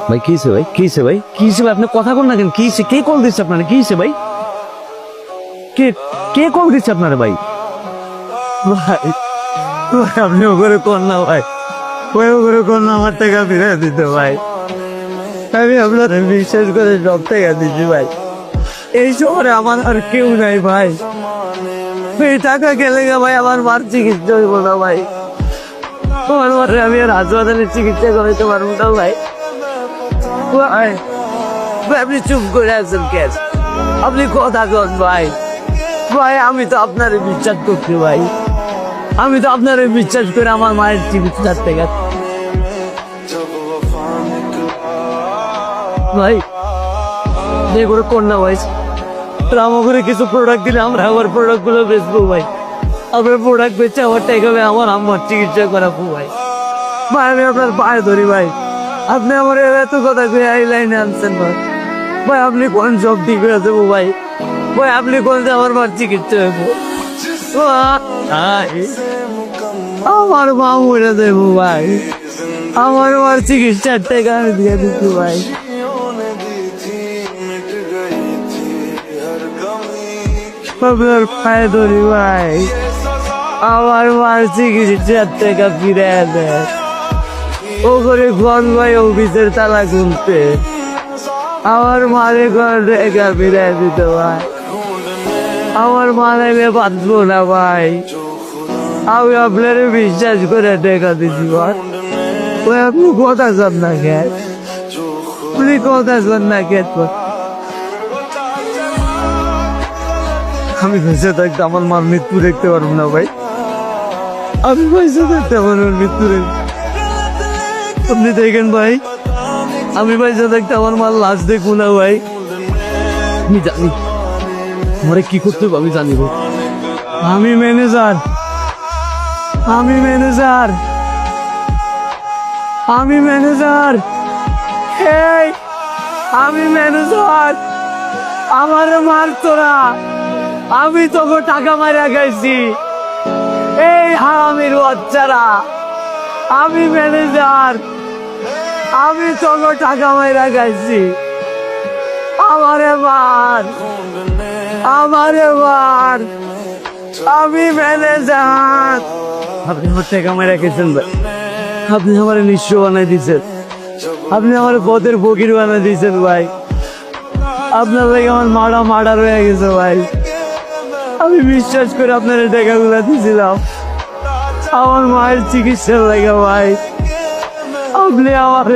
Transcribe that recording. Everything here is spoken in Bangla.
ভাই কি হয়েছে ভাই, কি হয়েছে ভাই, কি হয়েছে ভাই? আপনি কথা বল না কেন? কি হয়েছে? কে কল দিচ্ছে আপনারা? কি হয়েছে ভাই? কে কে কল দিচ্ছে আপনারা ভাই? ভাই ভাই, আপনি ওপরে কর না ভাই, ওই ওপরে কর না, আমার টাকা ফিরে দিতে ভাই। আমি আপনার বিশ্বাস করে সব টাকা দিচ্ছি ভাই। এই শহরে আমার আর কেউ নাই ভাই। এই টাকা গেলে ভাই আমার মার চিকিৎসা হইব না ভাই। আমার মারে আমি আর হাসপাতালে চিকিৎসা করাইতে পারবো না ভাই। ভাই ভাই, আপনি চুপ করে আছেন কেন? আপনি কথা কন ভাই। ভাই আমি তো আপনার বিশ্বাস করছি ভাই, আমি তো আপনার বিশ্বাস করে আমার মায়ের চিকিৎসার টাকা ভাই দিয়ে করে কন্যা ভাই। রামো করে কিছু প্রোডাক্ট দিলে আমরা আমার প্রোডাক্ট গুলো বেচবো ভাই। আপনার প্রোডাক্ট বেচে আমার টাকা হবে, আমার আম্মার চিকিৎসা করাবো ভাই। ভাই আমি আপনার পায়ে ধরি ভাই, আপনি আমার এত কথা করে এই লাইনে আনছেন ভাই। ভাই আপনি কোন সব ঠিক হয়ে দেবো ভাই? ভাই আপনি কোন যে আমার মার চিকিৎসা হইব? আমার মা মরে দেবো ভাই, আমার মার চিকিৎসার টাকা আমি দিয়ে দিচ্ছি ভাই। আপনার পায়ে ধরি ভাই, আমার মার চিকিৎসার টাকা ফিরে দেয়। ও করে ঘর ভাই অফিসের তালা খুলতে, আমার মারে ঘর টাকা ফিরে দিতে ভাই। আমার মা নাইলে বাঁচবো না ভাই। আমি আপনার বিশ্বাস করে টাকা দিচ্ছি ভাই। ওই আপনি কথা শোন না কেন? আপনি কথা শোন না কেন? আমি বেঁচে থাকতে আমার মার মৃত্যু দেখতে পারবো না ভাই। আমি বেঁচে থাকতে আমার মার মৃত্যু আপনি দেখেন ভাই, আমি বেঁচে থাকতে আমার মার লাশ দেখবো না ভাই। আমি জানি আমার কি করতে হবে, আমি জানি ভাই। আমি ম্যানেজার, আমি ম্যানেজার, আমি ম্যানেজার, এই আমি ম্যানেজার। আমার মার তোরা, আমি তোকে টাকা মারা গাইছি। এই হারামির বাচ্চারা, আমি ম্যানেজার, আমি তোকে টাকা মারা গাইছি। আমারে মার, আমারে মার, আমি ম্যানেজার। আপনি আমার টাকা মারা গেছেন ভাই, আপনি আমার নিঃস্ব বানাই দিয়েছেন, আপনি আমার পথের ফকির বানাই দিয়েছেন ভাই। আপনার লাগে আমার মার্ডার হয়ে গেছে ভাই। আমি বিশ্বাস করে আপনার টাকাগুলো দিয়েছিলাম আমার মায়ের চিকিৎসার লাগে ভাই। আপনি আমার